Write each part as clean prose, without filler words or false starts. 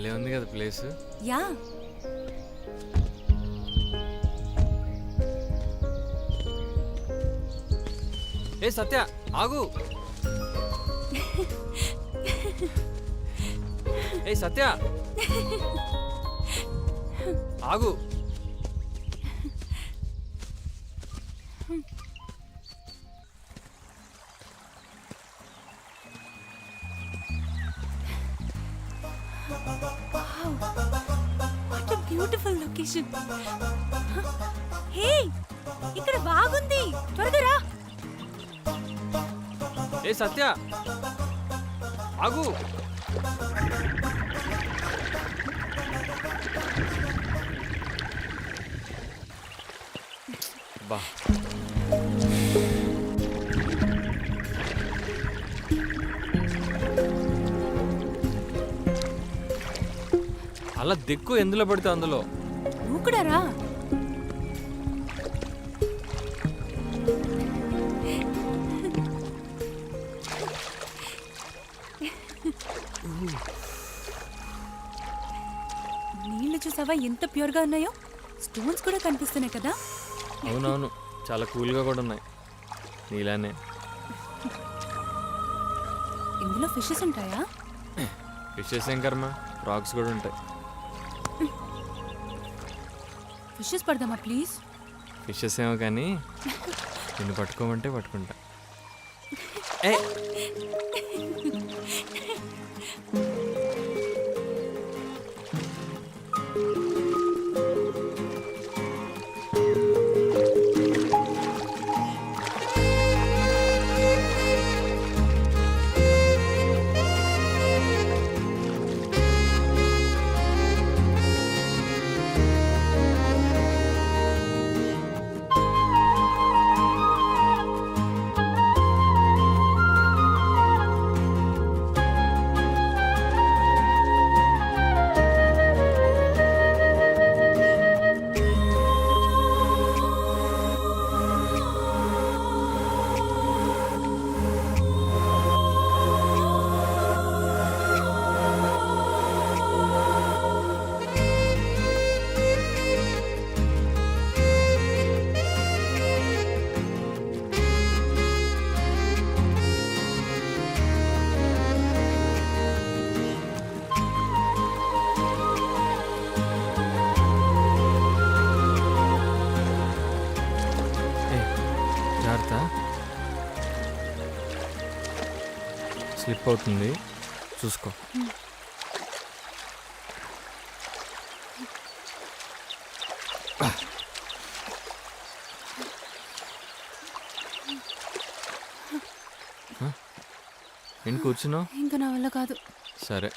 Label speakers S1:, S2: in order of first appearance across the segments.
S1: భలే ఉంది కదా ప్లేస్.
S2: యా
S1: ఏ సత్య ఆగు. ఏ సత్య ఆగు.
S2: What a beautiful location. Hey ఇక్కడ బాగుంది, త్వరగా రా.
S1: ఏ సత్య ఆగు. బా అలా దిక్కు ఎందులో పడితే అందులో.
S2: నువ్వు కూడా రా. నీళ్ళు చూసావా ఎంత ప్యూర్ గా ఉన్నాయో. స్టోన్స్ కూడా కనిపిస్తున్నాయి కదా.
S1: అవునవును, చాలా కూల్గా కూడా ఉన్నాయి నీలానే.
S2: ఇందులో ఫిషెస్ ఉంటాయా?
S1: ఫిషెస్ ఏం కర్మ, ఫ్రాగ్స్ కూడా ఉంటాయి.
S2: Fishes పడదామా please?
S1: ఫిషెస్ ఏమో కానీ నిన్ను పట్టుకోమంటే పట్టుకుంటా. ఏ జాగ్రత్త, స్లిప్ అవుతుంది చూసుకో. ఏంటి కూర్చున్నావు?
S2: ఇంకా నా వల్ల కాదు.
S1: సరే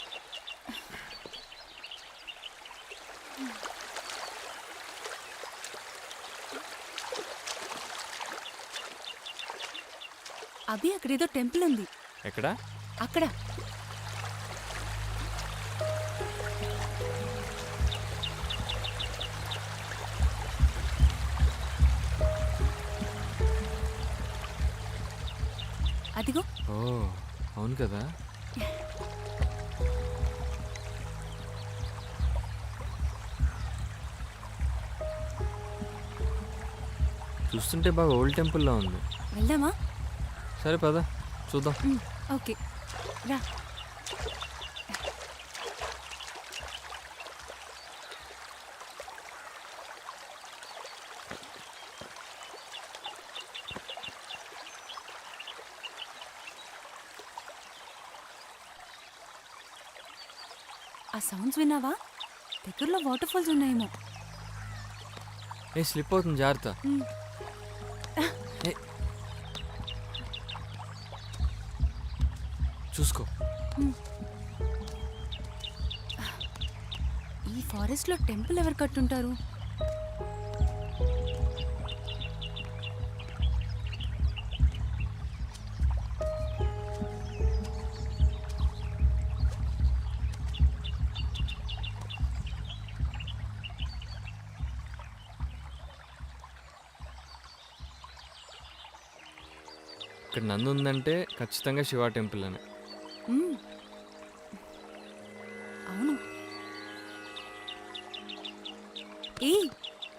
S2: అభి అక్కడేదో టెంపుల్ ఉంది.
S1: ఎక్కడ?
S2: అక్కడ. అదిగో.
S1: ఓ అవును కదా. చూస్తుంటే బాగా ఓల్డ్ టెంపుల్లా ఉంది.
S2: వెళ్దామా?
S1: సరే పద చూద్దాం.
S2: ఓకే రా. ఆ సౌండ్స్ విన్నావా? దగ్గరలో వాటర్ ఫాల్స్ ఉన్నాయేమో.
S1: ఏ స్లిప్ అవుతుంది, జాగ్రత్త. చూసుకో.
S2: ఈ ఫారెస్ట్ లో టెంపుల్ ఎవరు కట్టుంటారు?
S1: ఇక్కడ నంది ఉందంటే ఖచ్చితంగా శివ టెంపుల్ అని.
S2: అవును,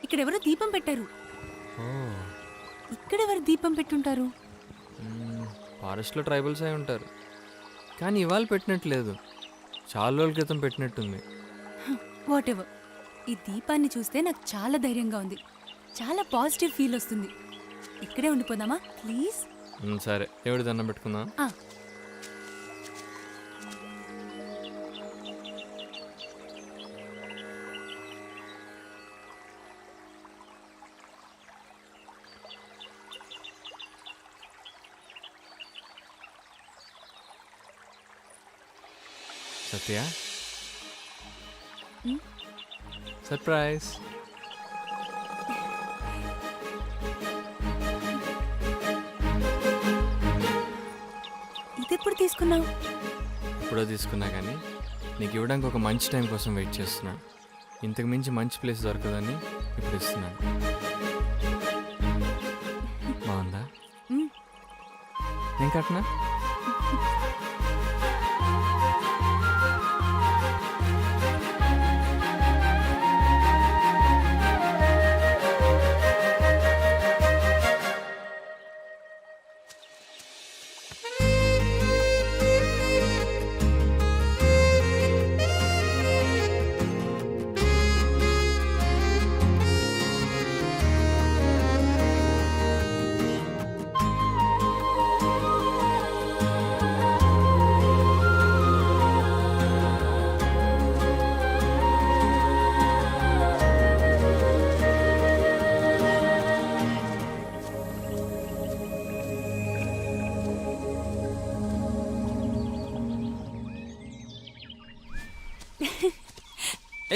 S2: ఇక్కడెవరో దీపం పెట్టారు.
S1: ఓ
S2: ఇక్కడెవరు దీపం పెట్టుంటారు?
S1: ఫారెస్ట్లో ట్రైబల్స్ అయి ఉంటారు. కానీ ఇవాళ పెట్టినట్లేదు, చాలా రోజుల క్రితం పెట్టినట్టుంది.
S2: What ever. ఈ దీపాన్ని చూస్తే నాకు చాలా ధైర్యంగా ఉంది. చాలా పాజిటివ్ ఫీల్ వస్తుంది. ఇక్కడే ఉండిపోదామా ప్లీజ్?
S1: సరే, దేవుడి దండం పెట్టుకుందాం. సత్య, సర్ప్రైజ్.
S2: ఇదెప్పుడు తీసుకున్నావు?
S1: ఎప్పుడో తీసుకున్నా, కానీ నీకు ఇవ్వడానికి ఒక మంచి టైం కోసం వెయిట్ చేస్తున్నాను. ఇంతకు మించి మంచి ప్లేస్ దొరకదని ఇప్పుడు ఇస్తున్నాను. బాగుందా? నేను కట్టినా?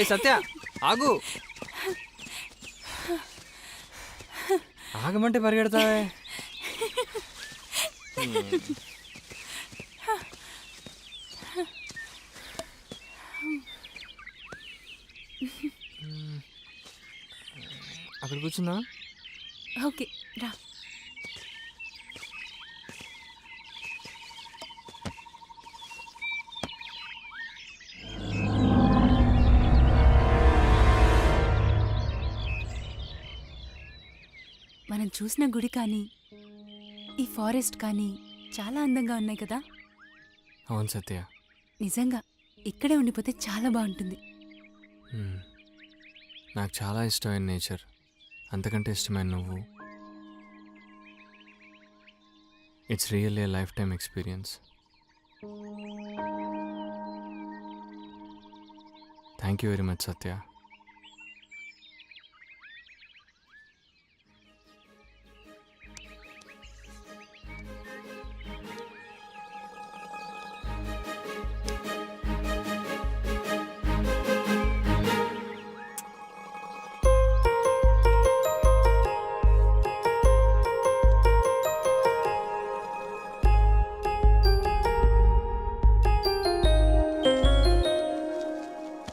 S1: ఏ సత్య, ఆగు. ఆగమంటే పరిగెడతావే. అక్కడ కూర్చున్నా.
S2: ఓకే రా. మనం చూసిన గుడి కానీ ఈ ఫారెస్ట్ కానీ చాలా అందంగా ఉన్నాయి కదా.
S1: అవును సత్య,
S2: నిజంగా ఇక్కడే ఉండిపోతే చాలా బాగుంటుంది.
S1: నాకు చాలా ఇష్టమైన నేచర్, అంతకంటే ఇష్టమైన నువ్వు. It's really a life time experience. Thank you very much Satya.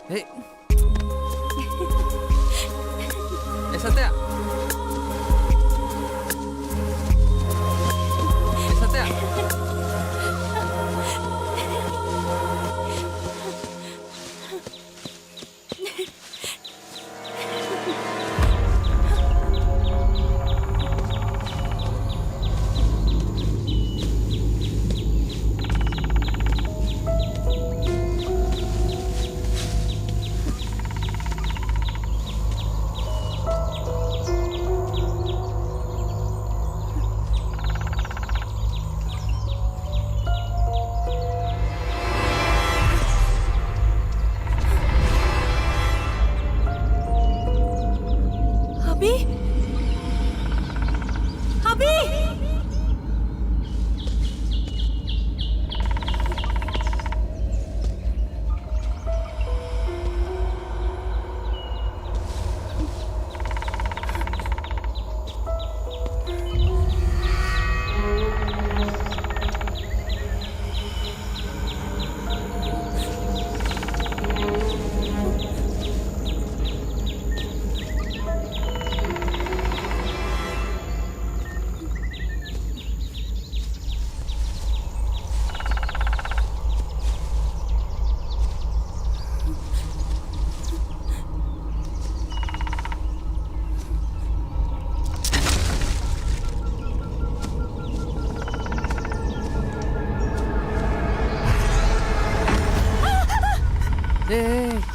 S1: Hey. Hey Satya. Hey Satya.
S2: Abhi, Abhi.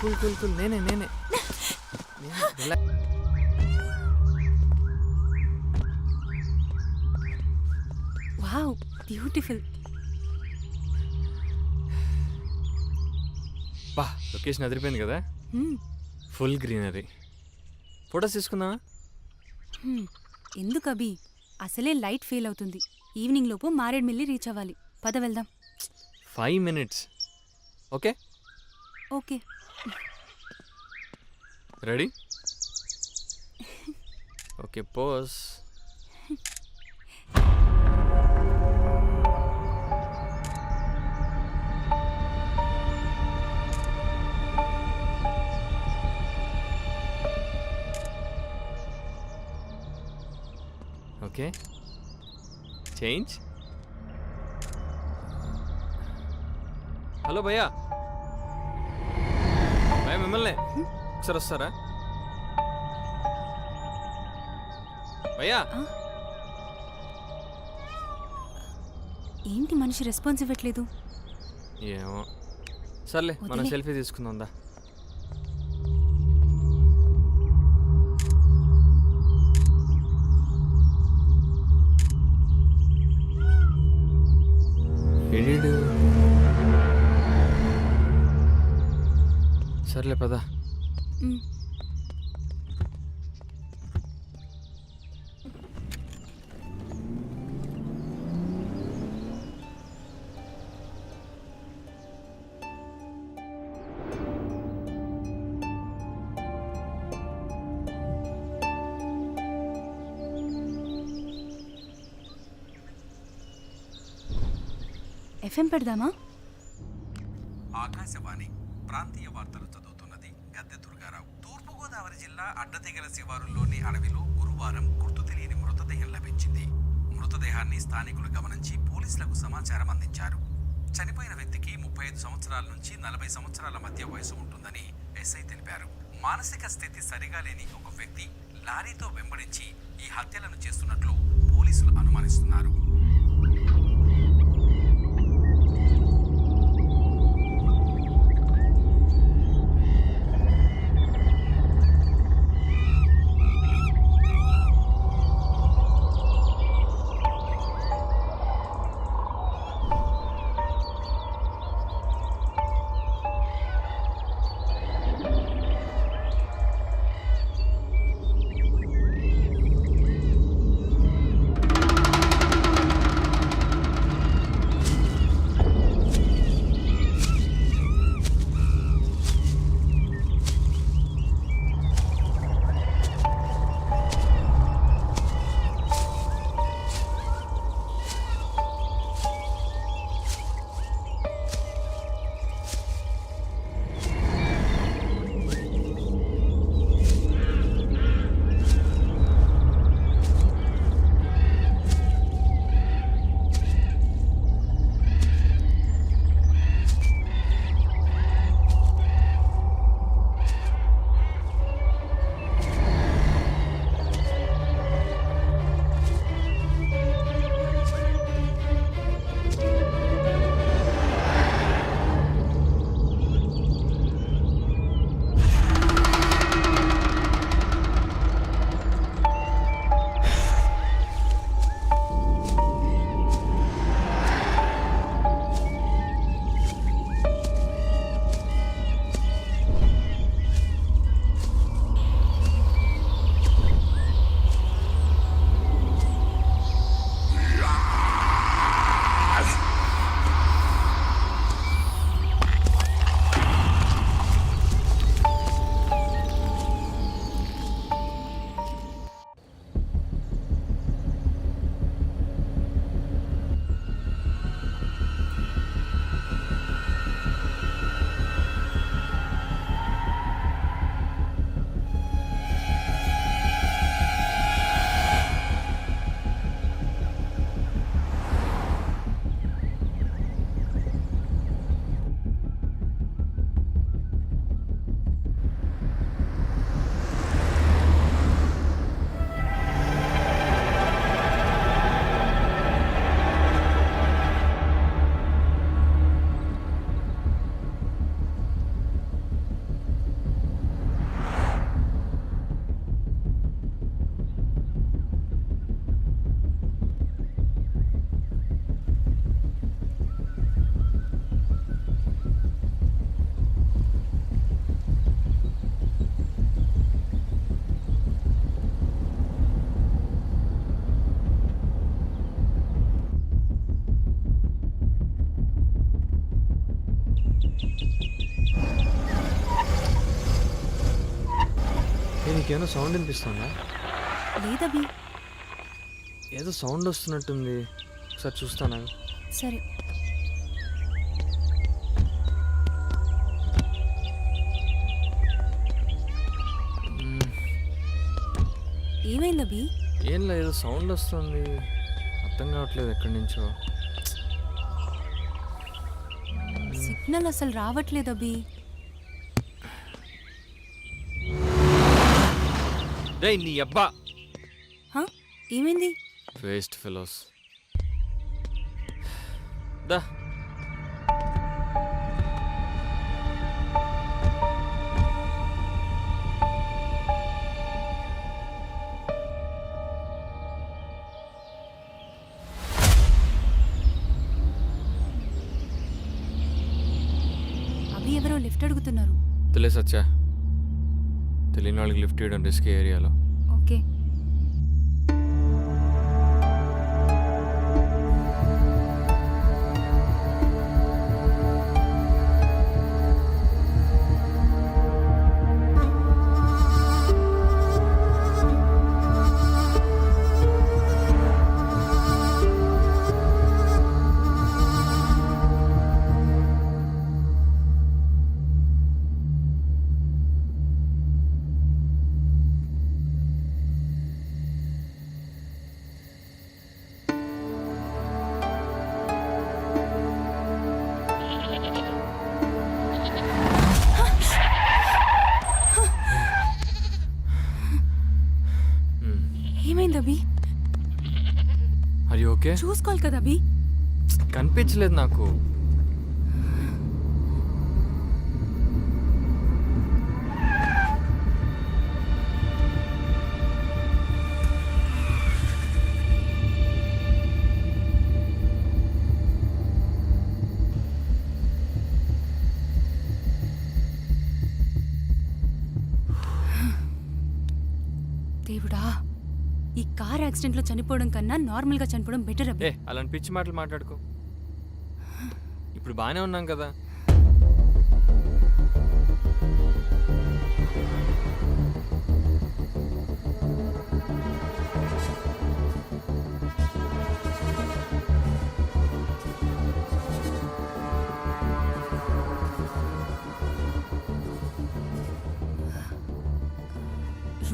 S1: Cool cool cool నేనే relax.
S2: Wow beautiful.
S1: బా లొకేషన్ అదిరిపోయింది కదా, ఫుల్ గ్రీనరీ. ఫొటోస్ తీసుకుందామా?
S2: ఎందుకు అభి, అసలే లైట్ ఫెయిల్ అవుతుంది. ఈవినింగ్ లోపు Maredumilli reach అవ్వాలి. పద వెళ్దాం.
S1: 5 minutes. Okay
S2: okay.
S1: Ready? Okay pose. Okay change. Hello భయ్యా, భయ్యా మిమ్మల్ని ఒకసారి వస్తారా భయ్యా?
S2: ఏంటి మనిషి రెస్పాన్స్ ఇవ్వట్లేదు?
S1: ఏమో, సర్లే మనం
S2: వదిలే.
S1: సెల్ఫీ తీసుకుందాం. ఏడీడు? సర్లే పద.
S2: మ్, ఎఫ్ఎం పెడదామా?
S3: ఆకాశవాణి ప్రాంతీయ వార్తలు చదువుతున్నది గద్దె దుర్గారావు. తూర్పుగోదావరి జిల్లా అడ్డతెగల శివారుల్లోని అడవిలో గురువారం గుర్తు తెలియని మృతదేహం లభించింది. మృతదేహాన్ని స్థానికులు గమనించి పోలీసులకు సమాచారం అందించారు. చనిపోయిన వ్యక్తికి 35 సంవత్సరాల నుంచి 40 సంవత్సరాల మధ్య వయసు ఉంటుందని ఎస్ఐ తెలిపారు. మానసిక స్థితి సరిగా లేని ఒక వ్యక్తి లారీతో వెంబడించి ఈ హత్యలను చేస్తున్నట్లు పోలీసులు అనుమానిస్తున్నారు.
S1: నీకేమైనా సౌండ్ వినిపిస్తుందా?
S2: లేదభి.
S1: ఏదో సౌండ్ వస్తున్నట్టుంది, ఒకసారి చూస్తానా?
S2: సరే. ఏమైందభి?
S1: ఏం లేదు, సౌండ్ వస్తుంది, అర్థం కావట్లేదు ఎక్కడి నుంచో.
S2: సిగ్నల్ అసలు రావట్లేదు అభి.
S1: రేయ్ నీ అబ్బా!
S2: హా? ఏమైంది?
S1: Waste fellows. దా
S2: అభి ఎవరో లిఫ్ట్ అడుగుతున్నారు.
S1: తెలియ సచ్చా, తెలియని వాళ్ళకి లిఫ్ట్ చేయడం రిస్క్ ఏరియాలో.
S2: ఓకే. ఏమైంది అభి?
S1: అది ఓకే?
S2: చూసుకోవాలి కదా అభి.
S1: కనిపించలేదు నాకు.
S2: దేవుడా, ఈ కార్ యాక్సిడెంట్లో చనిపోవడం కన్నా నార్మల్గా చనిపోవడం బెటర్ అభి.
S1: అలాంటి పిచ్చి మాటలు మాట్లాడుకో. ఇప్పుడు బాగానే ఉన్నాం కదా.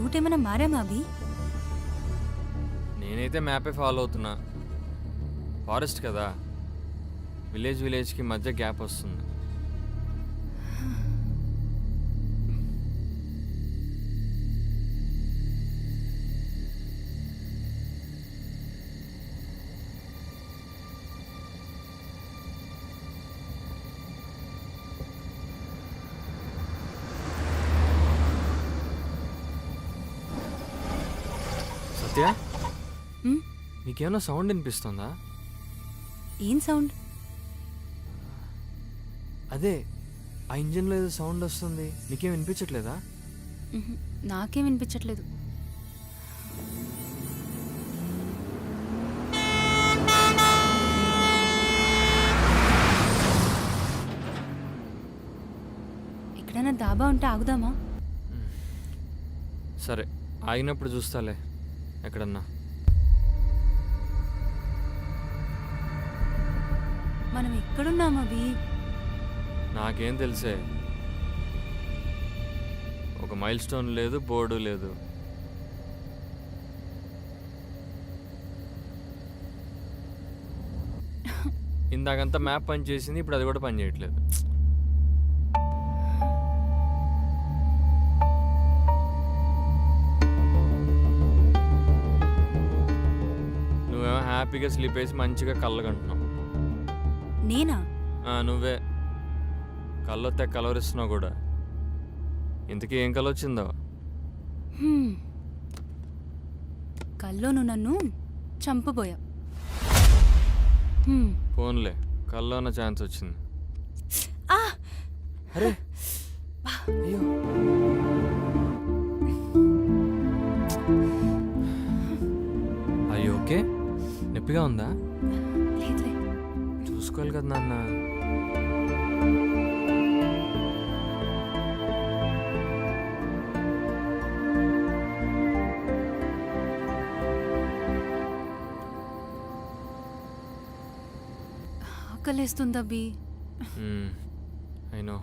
S2: రూట్ ఏమైనా మారామా అభి?
S1: నేనైతే మ్యాపే ఫాలో అవుతున్నా. ఫారెస్ట్ కదా, విలేజ్కి మధ్య గ్యాప్ వస్తుంది. సత్య,
S2: హ్మ్?
S1: నీకేమైనా సౌండ్ వినిపిస్తుందా?
S2: ఏం సౌండ్?
S1: అదే ఆ ఇంజన్లో ఏదో సౌండ్ వస్తుంది, నీకేం వినిపించట్లేదా?
S2: ఉహు, నాకేం వినిపించట్లేదు. ఎక్కడైనా దాబా ఉంటే ఆగుదామా?
S1: సరే, ఆగినప్పుడు చూస్తాలే ఎక్కడన్నా.
S2: మనం ఎక్కడున్నాం అభి?
S1: నాకేం తెలుసే, ఒక మైల్ స్టోన్ లేదు, బోర్డు లేదు. ఇందాకంతా మ్యాప్ పని చేసింది, ఇప్పుడు అది కూడా పని చేయట్లేదు. నువ్వేమో హ్యాపీగా స్లీప్ వేసి మంచిగా కళ్ళగంటున్నావు.
S2: నేనా?
S1: నువ్వే కళ్ళొస్తే కలవరిస్తున్నావు కూడా. ఇంతకీ ఏం కల వచ్చిందో?
S2: హ్మ్. కల్లో నువ్వు నన్ను చంపబోయా.
S1: ఫోన్లే, కల్లోన ఛాన్స్ వచ్చింది.
S2: ఆ!
S1: అరే అయ్యో, అయ్యో ఓకే? నొప్పిగా ఉందా?
S2: లేదులే.
S1: చూసుకోవాలి కదా నాన్న.
S2: ఆకలేస్తుంది అబ్బి.
S1: అయినో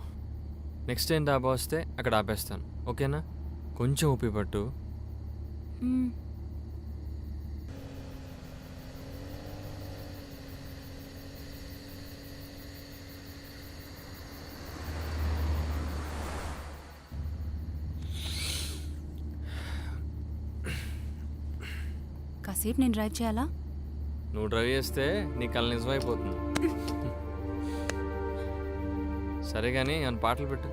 S1: నెక్స్ట్ టైం డాబా వస్తే అక్కడ ఆపేస్తాను, ఓకేనా? కొంచెం ఊపి పట్టు.
S2: మ్మ్. కాసేపు నేను డ్రైవ్ చేయాలా?
S1: నువ్వు డ్రైవ్ చేస్తే నీ కళ నిజమైపోతుంది. సరే కానీ ఏమైనా పాటలు పెట్టు.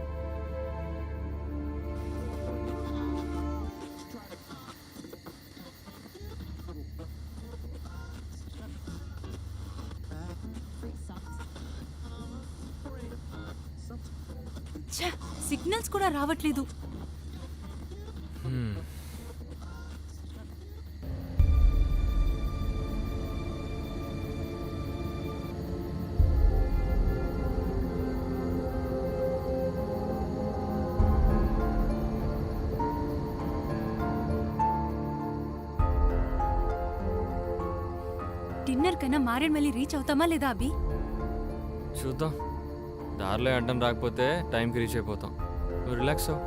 S2: ఛ, సిగ్నల్స్ కూడా రావట్లేదు. డిన్నర్ కన్నా మారేడుమల్లి రీచ్ అవుతామా లేదా అభి?
S1: చూద్దాం, దారిలో అడ్డం రాకపోతే టైంకి రీచ్ అయిపోతాం. నువ్వు రిలాక్స్ అవ్వు.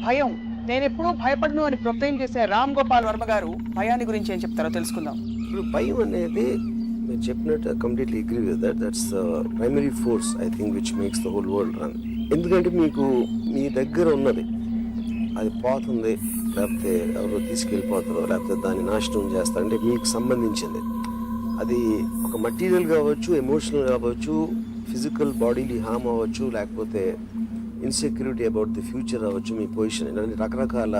S4: భయం, నేను ఎప్పుడూ భయపడను అని ప్రొక్లెయిమ్ చేసే రామ్ గోపాల్ వర్మ గారు భయాన్ని గురించి ఏం చెప్తారో తెలుసుకుందాం.
S5: ఇప్పుడు భయం అనేది మీరు చెప్పినట్టు completely agree with that. That's primary force I think which makes the whole world run. ఎందుకంటే మీకు మీ దగ్గర ఉన్నది అది పోతుంది, లేకపోతే ఎవరో తీసుకెళ్ళిపోతారో, లేకపోతే దాన్ని నాశనం చేస్తారు అంటే మీకు సంబంధించింది. అది ఒక మటీరియల్ కావచ్చు, ఎమోషనల్ కావచ్చు, ఫిజికల్ బాడీలీ హామ్ అవ్వచ్చు, లేకపోతే ఇన్సెక్యూరిటీ అబౌట్ ది ఫ్యూచర్ అవ్వచ్చు, మీ పొజిషన్, ఇలాంటి రకరకాల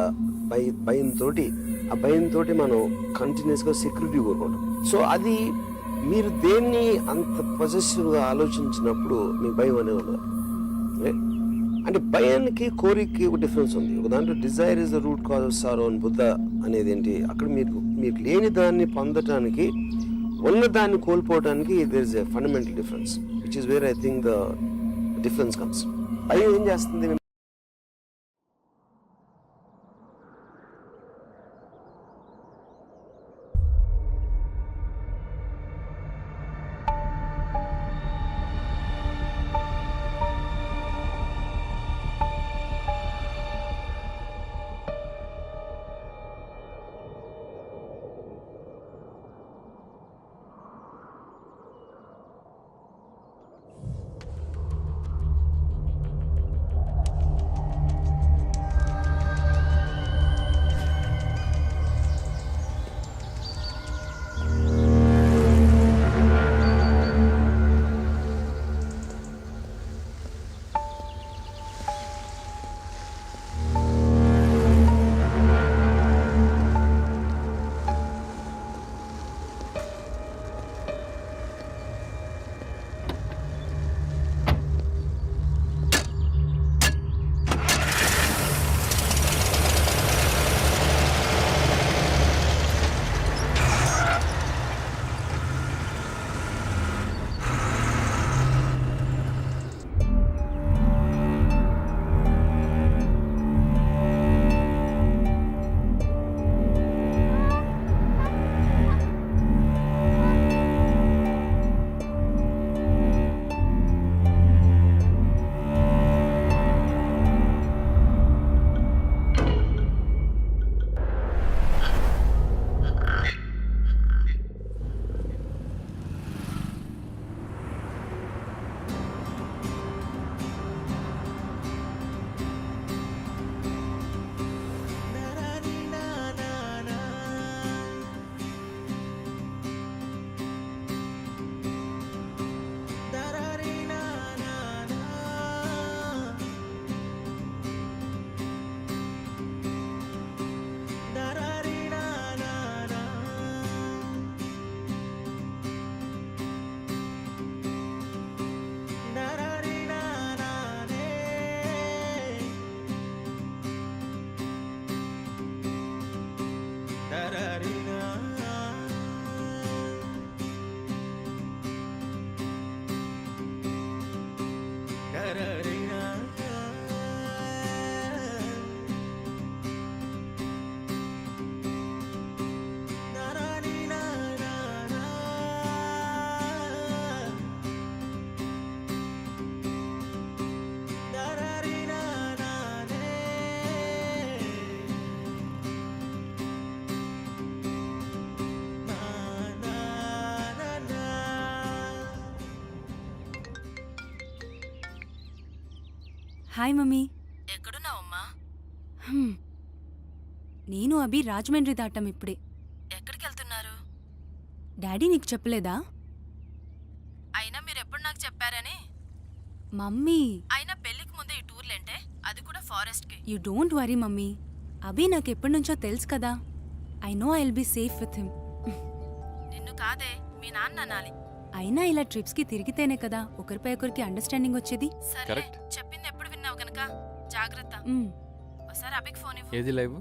S5: భయంతో మనం కంటిన్యూస్గా సెక్యూరిటీ కోరుకుంటాం. సో అది మీరు దేన్ని అంత పొజెసివ్గా ఆలోచించినప్పుడు మీకు భయం అనేది ఉండదు. అంటే భయానికి కోరికకి ఒక డిఫరెన్స్ ఉంది. ఒక దాంట్లో Dzire is the root cause of sorrow అని బుద్ధ అనేది ఏంటి, అక్కడ మీకు లేని దాన్ని పొందటానికి, ఉన్న దాన్ని కోల్పోవడానికి there is a fundamental difference, which is where I think the difference comes. భయం ఏం చేస్తుంది?
S2: Hi mummy.
S6: ఎక్కడున్నావమ్మా?
S2: హ్మ్. నేను అభి రాజమండ్రి దాటాం ఇప్పుడే.
S6: ఎక్కడికి వెళ్తున్నారు?
S2: డాడీ నీకు చెప్పలేదా?
S6: అయినా మీరెప్పుడు నాకు చెప్పారని.
S2: మమ్మీ
S6: అయినా పెళ్లికి ముందే ఈ టూర్లేంటే, అది కూడా ఫారెస్ట్కి.
S2: You don't worry mummy. Abhi నాకు ఎప్పటి నుంచో తెలుసు కదా. I know I will be safe with him.
S6: నిన్ను కాదే, మీ నాన్న అనాలి.
S2: అయినా ఇలా ట్రిప్స్కి తిరిగితేనే కదా ఒకరిపై ఒకరికి అండర్స్టాండింగ్ వచ్చేది.
S6: సరే,
S1: Correct.
S6: చెప్పింది ఎప్పుడు విన్నావు గనక జాగ్రత్త.
S2: మ్,
S6: ఒకసారి అభికి ఫోన్ ఇవ్వు.
S1: ఏది లైవ్?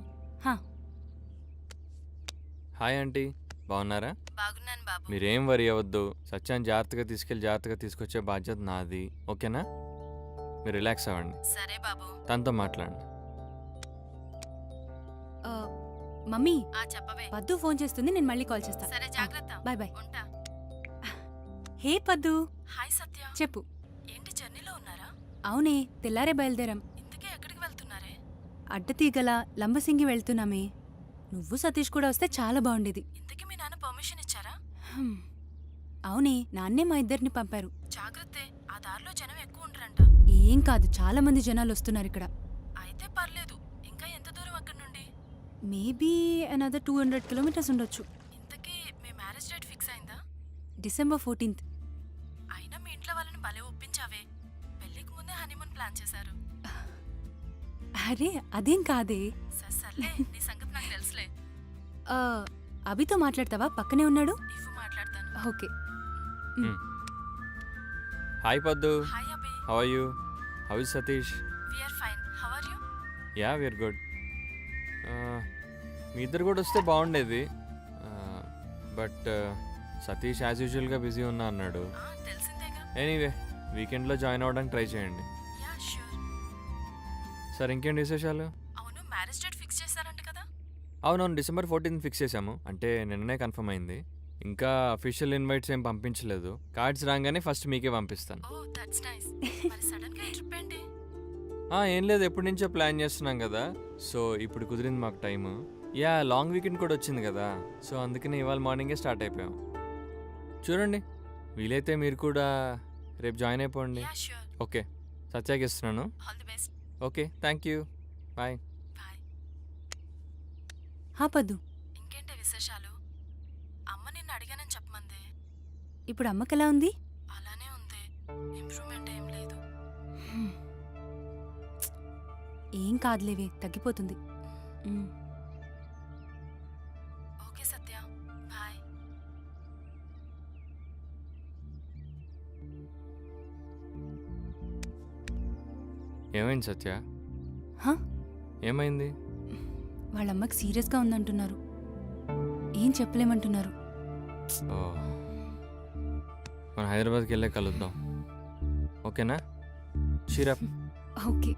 S2: హా.
S1: హాయ్ ఆంటీ, బాగున్నారా?
S6: బాగున్నాను బాబు.
S1: మీరేం వరి అవ్వద్దు. సత్యాన్ని జాగ్రత్తగా తీసుకెళ్ళి జాగ్రత్తగా తీసుకొచ్చే బాధ్యత నాది, ఓకేనా? మీరు రిలాక్స్ అవ్వండి,
S6: సరే బాబు.
S1: తనతో మాట్లాడండి.
S2: ఆ, మమ్మీ
S6: ఆ చెప్పవే.
S2: పద్దు ఫోన్ చేస్తుంది, నేను మళ్ళీ కాల్ చేస్తా.
S6: సరే, జాగ్రత్త.
S2: Bye bye.
S6: ఉంటా.
S2: హే పద్దు,
S6: హాయ్ సత్య.
S2: చెప్పు.
S6: ఏంటి జర్నీలో ఉన్నారా?
S2: అవునే, తెల్లారే బయలుదేరాం.
S6: ఇంతకీ ఎక్కడికి వెళ్తున్నారే?
S2: అడ్డతీగల లంబసింగి వెళ్తున్నామే. నువ్వు సతీష్ కూడా వస్తే చాలా బాగుండేది.
S6: ఇంతకీ మీ నాన్న పర్మిషన్ ఇచ్చారా?
S2: హ్మ్. అవునే, నాన్నే మా ఇద్దరిని పంపారు.
S6: జాగ్రత్తే, ఆ దారిలో జనం ఎక్కువ ఉండరంట.
S2: ఏం కాదు, చాలా మంది జనాలు వస్తున్నారు ఇక్కడ.
S6: అయితే పర్లేదు. ఇంకా ఎంత దూరం అక్కడి నుండి?
S2: మేబీ అనదర్ 200 కిలోమీటర్స్ ఉండొచ్చు.
S6: ఇంతకీ మీ మ్యారేజ్ డేట్ ఫిక్స్ అయిందా?
S2: December 14th.
S6: అయినా మీ ఇంట్లో వాళ్ళని భలే ఒప్పించావే. పెళ్లికి ముందే హనీమూన్ ప్లాన్ చేశారు.
S2: అరే అదేం కాదే.
S6: సర్లే, నీ సంగతి నాకు తెలుసులే.
S2: ఆ, అభితో మాట్లాడతావా? పక్కనే ఉన్నాడు.
S6: ఇవ్వు, మాట్లాడతాను.
S2: Okay.
S1: Hi Paddu,
S6: hi Abhi.
S1: How are you? How is Satish?
S6: We are fine. How are you?
S1: Yeah, we are good. మీ ఇద్దరు కూడా వస్తే బాగుండేది, బట్ సతీష్ యాజ్ యూజువల్గా బిజీ ఉన్నా అన్నాడు.
S6: తెలిసిందేగా.
S1: ఎనీవే, వీకెండ్లో జాయిన్ అవ్వడానికి ట్రై చేయండి.
S6: Yeah sure.
S1: సార్, ఇంకేంటి విశేషాలు?
S6: అవును, మ్యారేజ్ డేట్ ఫిక్స్ చేశారంట కదా?
S1: అవునవును, డిసెంబర్ 14th ఫిక్స్ చేశాము. అంటే నిన్ననే కన్ఫర్మ్ అయింది. ఇంకా అఫీషియల్ ఇన్వైట్స్ ఏం పంపించలేదు. కార్డ్స్ రాగానే ఫస్ట్ మీకే పంపిస్తాను.
S6: Oh that's nice. మరి సడన్ గా ఈ ట్రిప్ ఏంటి?
S1: ఏం లేదు, ఎప్పటి నుంచో ప్లాన్ చేస్తున్నాం కదా, సో ఇప్పుడు కుదిరింది మాకు టైము. యా, లాంగ్ వీకెండ్ కూడా వచ్చింది కదా, సో అందుకని ఇవాళ మార్నింగే స్టార్ట్ అయిపోయాం. చూడండి, వీలైతే మీరు కూడా రేపు జాయిన్ అయిపోండి.
S6: Yeah sure.
S1: ఓకే, సత్యాకి ఇస్తున్నాను.
S6: All the best.
S1: Okay, thank you, bye.
S6: Bye.
S2: హా పద్దు,
S6: ఇంకేంటి విశేషాలు? అమ్మ నిన్ను అడిగానని చెప్పమంది.
S2: ఇప్పుడు అమ్మకెలా ఉంది?
S6: అలానే ఉంది, ఇంప్రూవ్మెంట్ ఏం లేదు.
S2: హ్మ్. ఏం కాదులేవే, తగ్గిపోతుంది. మ్.
S6: ఓకే సత్య, బాయ్.
S1: ఏమైంది సత్య?
S2: హా?
S1: ఏమైంది?
S2: వాళ్ళమ్మకి సీరియస్గా ఉందంటున్నారు. ఏం చెప్పలేమంటున్నారు.
S1: ఓ, మనం హైదరాబాద్కి వెళ్ళే కలుద్దాం, ఓకేనా? చీరప్.
S2: ఓకే.